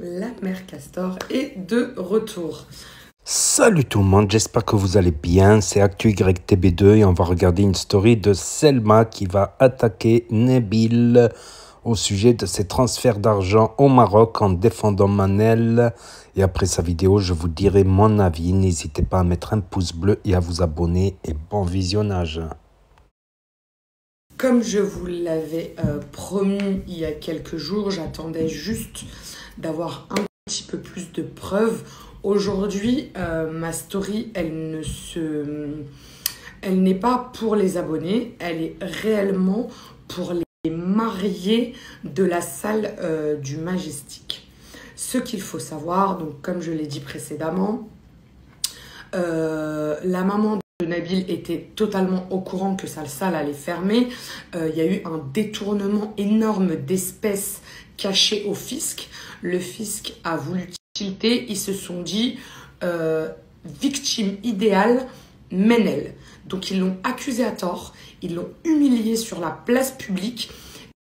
La mère Castor est de retour. Salut tout le monde, j'espère que vous allez bien. C'est ActuYTB2 et on va regarder une story de Selma qui va attaquer Nabil au sujet de ses transferts d'argent au Maroc en défendant Manel. Et après sa vidéo, je vous dirai mon avis. N'hésitez pas à mettre un pouce bleu et à vous abonner. Et bon visionnage. Comme je vous l'avais promis il y a quelques jours, j'attendais juste d'avoir un petit peu plus de preuves. Aujourd'hui, ma story, elle n'est pas pour les abonnés, elle est réellement pour les mariés de la salle du Majestic. Ce qu'il faut savoir, donc comme je l'ai dit précédemment, la maman de Nabil était totalement au courant que sa salle allait fermer. Il y a eu un détournement énorme d'espèces cachées au fisc. Le fisc a voulu tilter. Ils se sont dit victime idéale, Manel. Donc ils l'ont accusé à tort. Ils l'ont humilié sur la place publique.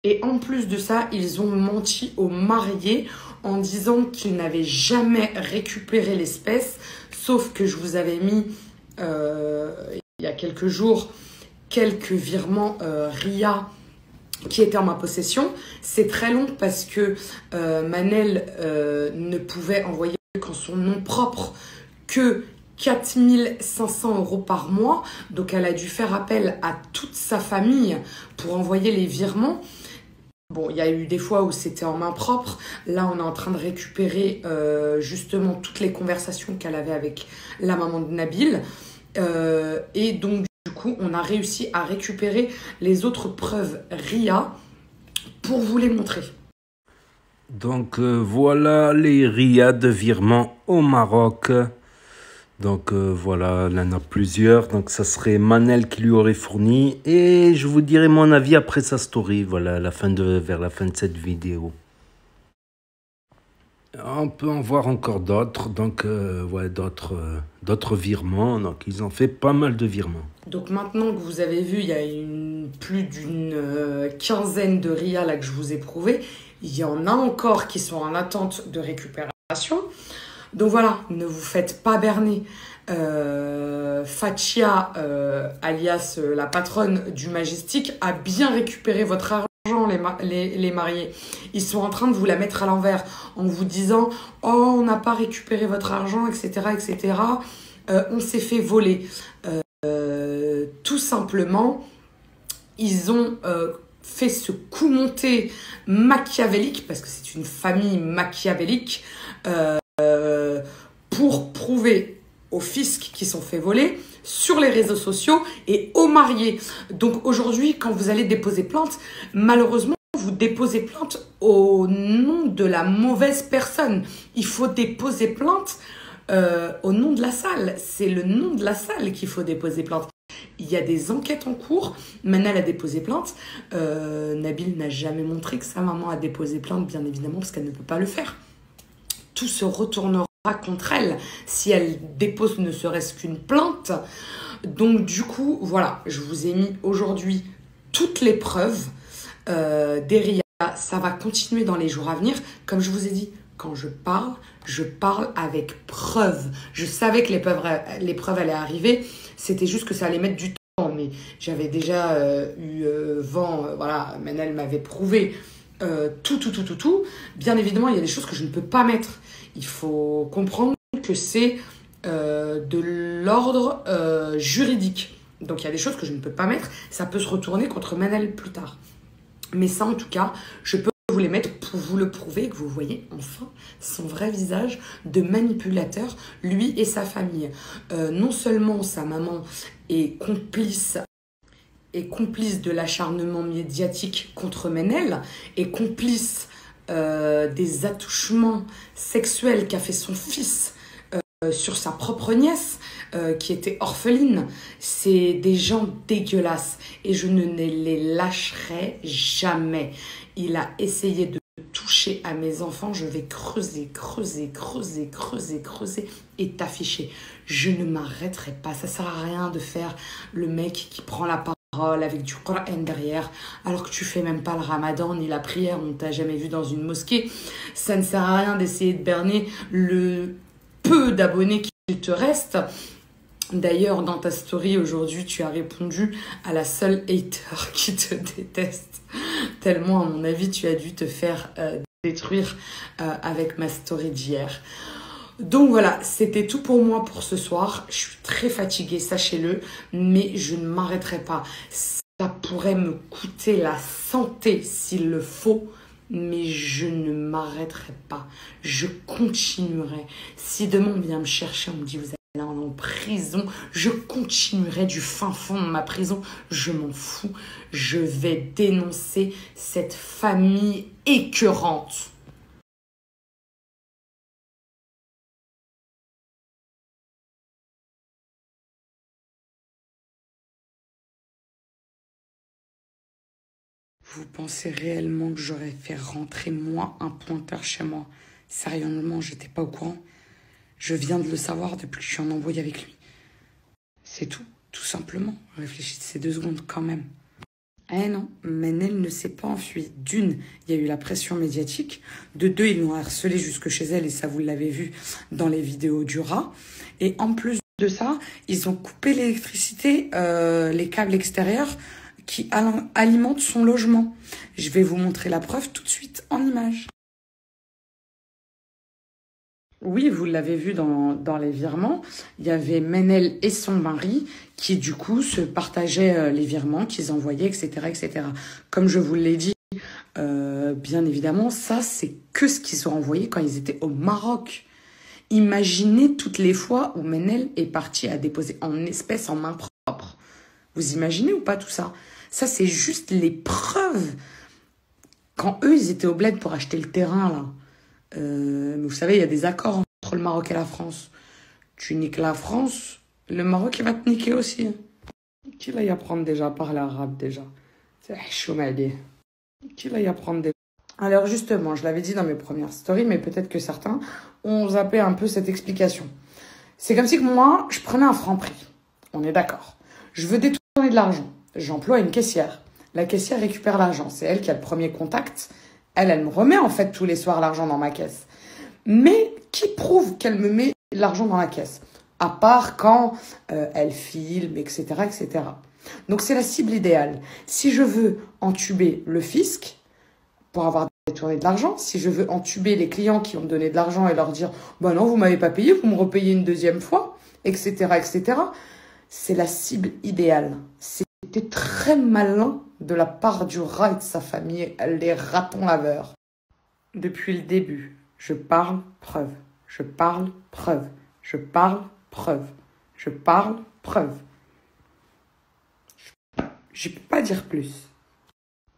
Et en plus de ça, ils ont menti aux mariés en disant qu'ils n'avaient jamais récupéré l'espèce. Sauf que je vous avais mis, il y a quelques jours, quelques virements RIA qui étaient en ma possession. C'est très long parce que Manel ne pouvait envoyer qu'en son nom propre que 4 500 € par mois. Donc elle a dû faire appel à toute sa famille pour envoyer les virements. Bon, il y a eu des fois où c'était en main propre. Là, on est en train de récupérer justement toutes les conversations qu'elle avait avec la maman de Nabil. Et donc, du coup, on a réussi à récupérer les autres preuves RIA pour vous les montrer. Donc voilà les RIA de virement au Maroc. Donc voilà, il y en a plusieurs. Donc ça serait Manel qui lui aurait fourni. Et je vous dirai mon avis après sa story. Voilà, vers la fin de cette vidéo. On peut en voir encore d'autres. Donc ouais, d'autres virements. Donc ils ont fait pas mal de virements. Donc maintenant que vous avez vu, il y a plus d'une quinzaine de RIA là que je vous ai prouvé. Il y en a encore qui sont en attente de récupération. Donc voilà, ne vous faites pas berner. Fatia, alias la patronne du Majestic, a bien récupéré votre argent, les mariés. Ils sont en train de vous la mettre à l'envers en vous disant « Oh, on n'a pas récupéré votre argent, etc. etc. On s'est fait voler. » Tout simplement, ils ont fait ce coup monté machiavélique, parce que c'est une famille machiavélique, pour prouver aux fiscs qui sont fait voler sur les réseaux sociaux et aux mariés. Donc aujourd'hui, quand vous allez déposer plainte, malheureusement, vous déposez plainte au nom de la mauvaise personne. Il faut déposer plainte au nom de la salle. C'est le nom de la salle qu'il faut déposer plainte. Il y a des enquêtes en cours. Manel a déposé plainte. Nabil n'a jamais montré que sa maman a déposé plainte, bien évidemment, parce qu'elle ne peut pas le faire. Tout se retournera contre elle si elle dépose ne serait-ce qu'une plainte. Donc du coup, voilà, je vous ai mis aujourd'hui toutes les preuves des RIA. Ça va continuer dans les jours à venir. Comme je vous ai dit, quand je parle avec preuves. Je savais que les preuves allaient arriver. C'était juste que ça allait mettre du temps. Mais j'avais déjà eu vent. Voilà, Manel m'avait prouvé tout. Bien évidemment, il y a des choses que je ne peux pas mettre. Il faut comprendre que c'est de l'ordre juridique. Donc, il y a des choses que je ne peux pas mettre. Ça peut se retourner contre Manel plus tard. Mais ça, en tout cas, je peux vous les mettre pour vous le prouver, que vous voyez enfin son vrai visage de manipulateur, lui et sa famille. Non seulement sa maman est complice de l'acharnement médiatique contre Manel, est complice des attouchements sexuels qu'a fait son fils sur sa propre nièce qui était orpheline. C'est des gens dégueulasses et je ne les lâcherai jamais. Il a essayé de toucher à mes enfants. Je vais creuser et t'afficher. Je ne m'arrêterai pas. Ça sert à rien de faire le mec qui prend la parole avec du Coran derrière, alors que tu fais même pas le ramadan ni la prière, on t'a jamais vu dans une mosquée. Ça ne sert à rien d'essayer de berner le peu d'abonnés qu'il te reste. D'ailleurs, dans ta story aujourd'hui, tu as répondu à la seule hater qui te déteste. Tellement, à mon avis, tu as dû te faire détruire avec ma story d'hier. Donc voilà, c'était tout pour moi pour ce soir. Je suis très fatiguée, sachez-le, mais je ne m'arrêterai pas. Ça pourrait me coûter la santé s'il le faut, mais je ne m'arrêterai pas. Je continuerai. Si demain on vient me chercher, on me dit vous allez aller en prison, je continuerai du fin fond de ma prison. Je m'en fous. Je vais dénoncer cette famille écœurante. Vous pensez réellement que j'aurais fait rentrer moi un pointeur chez moi? Sérieusement, j'étais pas au courant. Je viens de le savoir depuis que je suis en embrouille avec lui. C'est tout simplement. Réfléchissez 2 secondes quand même. Eh non, Manel ne s'est pas enfui. D'une, il y a eu la pression médiatique. De 2, ils l'ont harcelé jusque chez elle et ça, vous l'avez vu dans les vidéos du rat. Et en plus de ça, ils ont coupé l'électricité, les câbles extérieurs qui alimente son logement. Je vais vous montrer la preuve tout de suite en image. Oui, vous l'avez vu dans les virements, il y avait Manel et son mari qui du coup se partageaient les virements qu'ils envoyaient, etc., etc. Comme je vous l'ai dit, bien évidemment, ça c'est que ce qu'ils ont envoyé quand ils étaient au Maroc. Imaginez toutes les fois où Manel est parti à déposer en espèces en main propre. Vous imaginez ou pas tout ça? Ça, c'est juste les preuves. Quand eux, ils étaient au bled pour acheter le terrain, là. Vous savez, il y a des accords entre le Maroc et la France. Tu niques la France, le Maroc, il va te niquer aussi. Qui va y apprendre déjà à parler arabe, déjà? C'est choumali. Qui va y apprendre déjà? Alors, justement, je l'avais dit dans mes premières stories, mais peut-être que certains ont zappé un peu cette explication. C'est comme si que moi, je prenais un franc prix. On est d'accord. Je veux détourner de l'argent. J'emploie une caissière. La caissière récupère l'argent. C'est elle qui a le premier contact. Elle me remet en fait tous les soirs l'argent dans ma caisse. Mais qui prouve qu'elle me met l'argent dans la caisse? À part quand elle filme, etc., etc. Donc c'est la cible idéale. Si je veux entuber le fisc pour avoir détourné de l'argent, si je veux entuber les clients qui ont donné de l'argent et leur dire « Bah non, vous m'avez pas payé, vous me repayez une deuxième fois », etc., etc., c'est la cible idéale. C'était très malin de la part du rat et de sa famille, les ratons laveurs. Depuis le début, je parle preuve, je parle preuve, je parle preuve, je parle preuve. Je ne peux pas dire plus.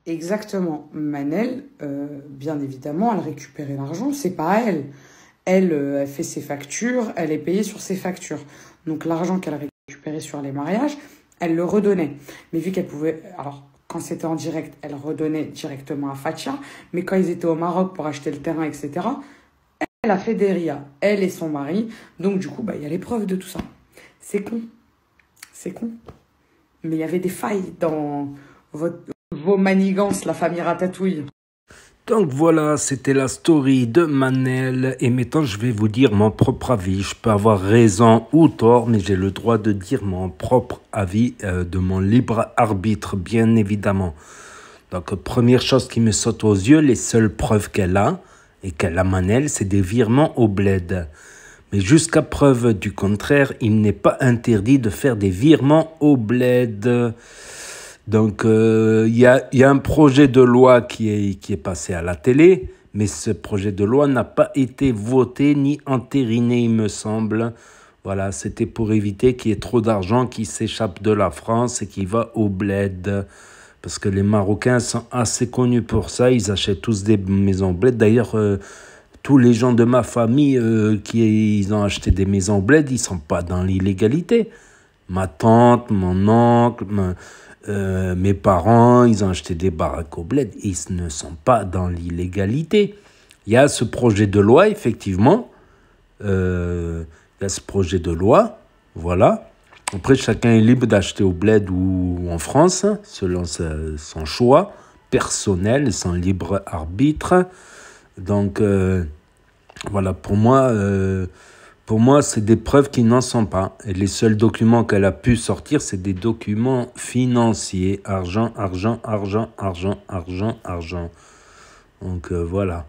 Exactement. Manel, bien évidemment, elle récupérait l'argent, c'est pas elle. Elle fait ses factures, elle est payée sur ses factures. Donc l'argent qu'elle récupérait sur les mariages, elle le redonnait. Mais vu qu'elle pouvait... Alors, quand c'était en direct, elle redonnait directement à Fatia. Mais quand ils étaient au Maroc pour acheter le terrain, etc., elle a fait des rias. Elle et son mari. Donc, du coup, bah, il y a les preuves de tout ça. C'est con. C'est con. Mais il y avait des failles dans vos manigances, la famille Ratatouille. Donc voilà, c'était la story de Manel. Et maintenant, je vais vous dire mon propre avis. Je peux avoir raison ou tort, mais j'ai le droit de dire mon propre avis de mon libre arbitre, bien évidemment. Donc, première chose qui me saute aux yeux, les seules preuves qu'elle a, et qu'elle a Manel, c'est des virements au bled. Mais jusqu'à preuve du contraire, il n'est pas interdit de faire des virements au bled. Donc, il y a un projet de loi qui est passé à la télé, mais ce projet de loi n'a pas été voté ni entériné, il me semble. Voilà, c'était pour éviter qu'il y ait trop d'argent qui s'échappe de la France et qui va au bled. Parce que les Marocains sont assez connus pour ça, ils achètent tous des maisons bled. D'ailleurs, tous les gens de ma famille ils ont acheté des maisons bled, ils ne sont pas dans l'illégalité. Ma tante, mon oncle... mes parents, ils ont acheté des baraques au bled. Ils ne sont pas dans l'illégalité. Il y a ce projet de loi, effectivement. Il y a ce projet de loi, voilà. Après, chacun est libre d'acheter au bled ou en France, selon son choix personnel et son libre arbitre. Donc, voilà, pour moi, c'est des preuves qui n'en sont pas. Et les seuls documents qu'elle a pu sortir, c'est des documents financiers. Argent, argent, argent, argent, argent, argent. Donc, voilà.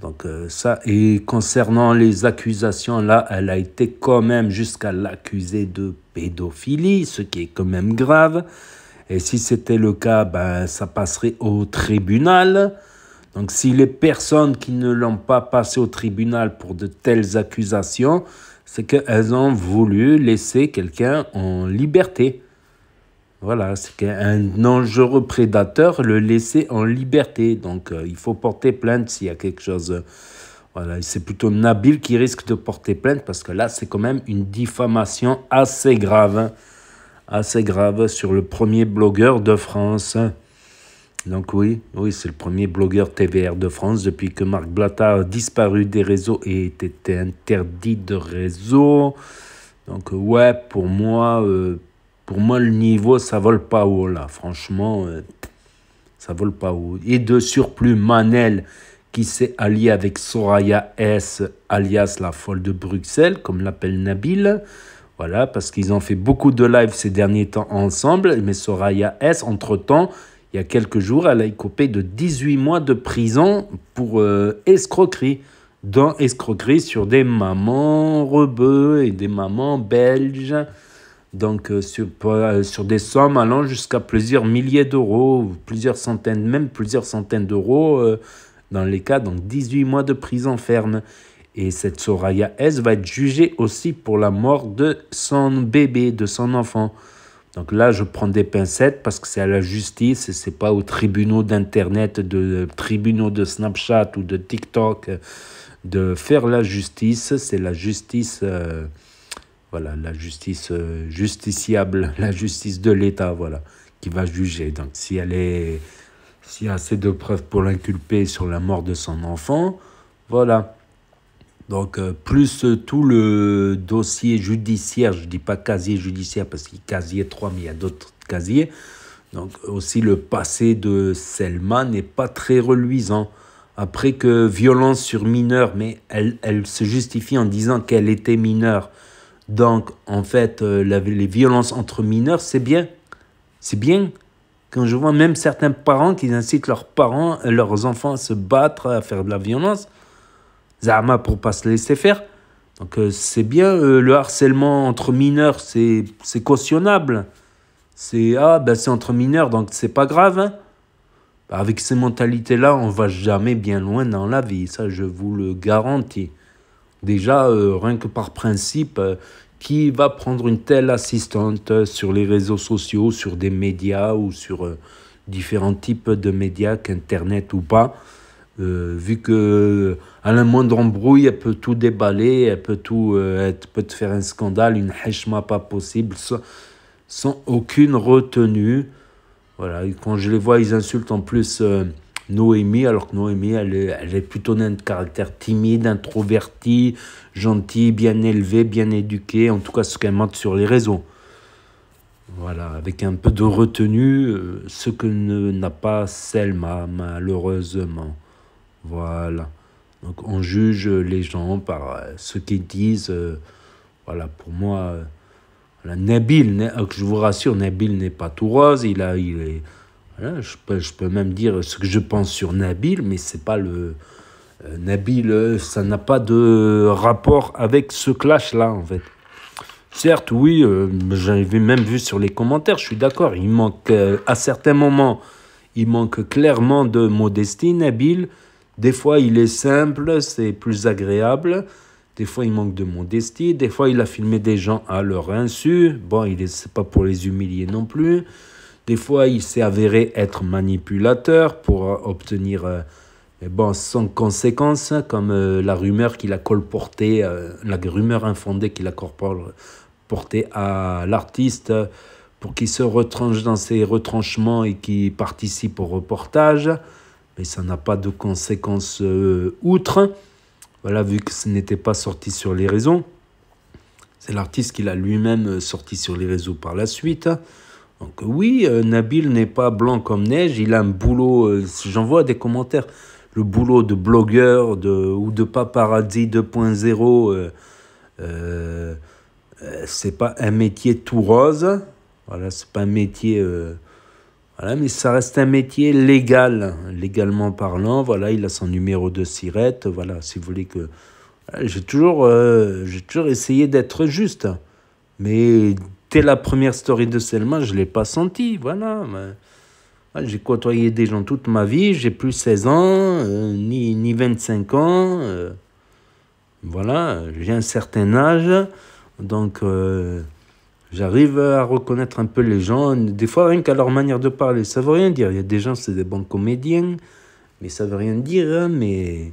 Donc ça, et concernant les accusations, là, elle a été quand même jusqu'à l'accuser de pédophilie, ce qui est quand même grave. Et si c'était le cas, ben, ça passerait au tribunal. Donc si les personnes qui ne l'ont pas passé au tribunal pour de telles accusations, c'est qu'elles ont voulu laisser quelqu'un en liberté. Voilà, c'est qu'un dangereux prédateur le laisser en liberté. Donc, il faut porter plainte s'il y a quelque chose. Voilà, c'est plutôt Nabil qui risque de porter plainte parce que là, c'est quand même une diffamation assez grave. Hein, assez grave sur le premier blogueur de France. Donc oui, c'est le premier blogueur TVR de France depuis que Marc Blatta a disparu des réseaux et était interdit de réseau. Donc ouais, pour moi, le niveau, ça vole pas haut, là. Franchement, ça vole pas haut. Et de surplus, Manel, qui s'est allié avec Soraya S, alias la folle de Bruxelles, comme l'appelle Nabil. Voilà, parce qu'ils ont fait beaucoup de lives ces derniers temps ensemble. Mais Soraya S, entre-temps, il y a quelques jours, elle a écopé de 18 mois de prison pour escroquerie. Dans escroquerie sur des mamans rebeux et des mamans belges. Donc sur des sommes allant jusqu'à plusieurs milliers d'euros, plusieurs centaines d'euros dans les cas, donc 18 mois de prison ferme. Et cette Soraya S va être jugée aussi pour la mort de son bébé, de son enfant. Donc là, je prends des pincettes parce que c'est à la justice et c'est pas aux tribunaux d'Internet, tribunaux de Snapchat ou de TikTok de faire la justice. C'est la justice... Voilà, la justice justiciable, la justice de l'État, voilà, qui va juger. Donc, s'il y a assez de preuves pour l'inculper sur la mort de son enfant, voilà. Donc, plus tout le dossier judiciaire, je ne dis pas casier judiciaire parce qu'il y a casier 3, mais il y a d'autres casiers. Donc, aussi le passé de Selma n'est pas très reluisant. Après que violence sur mineur, mais elle se justifie en disant qu'elle était mineure. Donc, en fait, les violences entre mineurs, c'est bien. C'est bien. Quand je vois même certains parents qui incitent leurs enfants à se battre, à faire de la violence, Zama pour ne pas se laisser faire. Donc, c'est bien. Le harcèlement entre mineurs, c'est cautionnable. C'est entre mineurs, donc c'est pas grave. Hein. Avec ces mentalités-là, on ne va jamais bien loin dans la vie. Ça, je vous le garantis. Déjà, rien que par principe, qui va prendre une telle assistante sur les réseaux sociaux, sur des médias ou sur différents types de médias, qu'Internet ou pas, vu que à la moindre embrouille, elle peut tout déballer, elle peut te faire un scandale, une heshma pas possible, sans aucune retenue. Voilà, et quand je les vois, ils insultent en plus... Noémie, alors que Noémie, elle est plutôt d'un caractère timide, introverti, gentil, bien élevé, bien éduqué, en tout cas ce qu'elle montre sur les réseaux. Voilà, avec un peu de retenue, ce que n'a pas Selma, malheureusement. Voilà. Donc on juge les gens par ce qu'ils disent. Voilà, pour moi, Nabil, je vous rassure, Nabil n'est pas tout rose, il est... Voilà, je peux même dire ce que je pense sur Nabil, mais c'est pas le... Nabil, ça n'a pas de rapport avec ce clash-là, en fait. Certes, oui, j'avais même vu sur les commentaires, je suis d'accord, il manque, à certains moments, il manque clairement de modestie, Nabil. Des fois, il est simple, c'est plus agréable. Des fois, il manque de modestie. Des fois, il a filmé des gens à leur insu. Bon, c'est pas pour les humilier non plus. Des fois, il s'est avéré être manipulateur pour obtenir, sans conséquence, comme la rumeur qu'il a colportée, la rumeur infondée qu'il a colportée à l'artiste pour qu'il se retranche dans ses retranchements et qu'il participe au reportage. Mais ça n'a pas de conséquences outre. Voilà, vu que ce n'était pas sorti sur les réseaux. C'est l'artiste qu'il a lui-même sorti sur les réseaux par la suite. Donc oui, Nabil n'est pas blanc comme neige, il a un boulot, j'en vois des commentaires, le boulot de blogueur ou de paparazzi 2.0, c'est pas un métier tout rose, voilà, c'est pas un métier, voilà, mais ça reste un métier légal, légalement parlant, voilà, il a son numéro de SIRET, voilà, si vous voulez que... J'ai toujours essayé d'être juste, mais dès la première story de Selma, je ne l'ai pas senti, voilà. J'ai côtoyé des gens toute ma vie, j'ai plus 16 ans, ni 25 ans, voilà, j'ai un certain âge, donc j'arrive à reconnaître un peu les gens, des fois rien qu'à leur manière de parler, ça ne veut rien dire, il y a des gens, c'est des bons comédiens, mais ça ne veut rien dire, mais...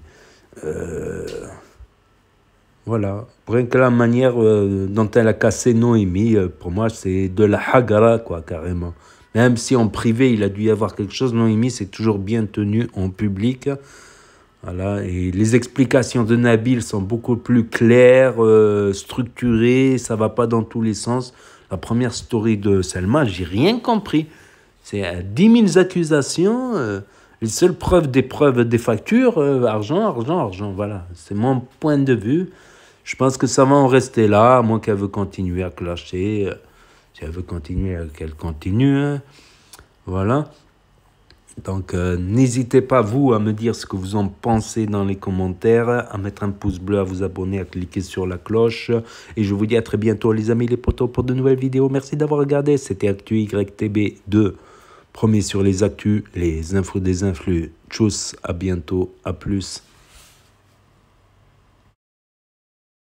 Voilà, rien que la manière dont elle a cassé Noémie, pour moi, c'est de la hagara, quoi, carrément. Même si en privé, il a dû y avoir quelque chose, Noémie, c'est toujours bien tenu en public. Voilà, et les explications de Nabil sont beaucoup plus claires, structurées, ça va pas dans tous les sens. La première story de Selma, j'ai rien compris. C'est 10 000 accusations, les seules preuves, des factures, argent, voilà. C'est mon point de vue. Je pense que ça va en rester là, à moins qu'elle veut continuer à clasher. Si elle veut continuer, qu'elle continue. Voilà. Donc, n'hésitez pas, vous, à me dire ce que vous en pensez dans les commentaires, à mettre un pouce bleu, à vous abonner, à cliquer sur la cloche. Et je vous dis à très bientôt, les amis, les potos, pour de nouvelles vidéos. Merci d'avoir regardé. C'était Actu YTB2. Premier sur les actus, les infos des influx. Tchuss, à bientôt, à plus.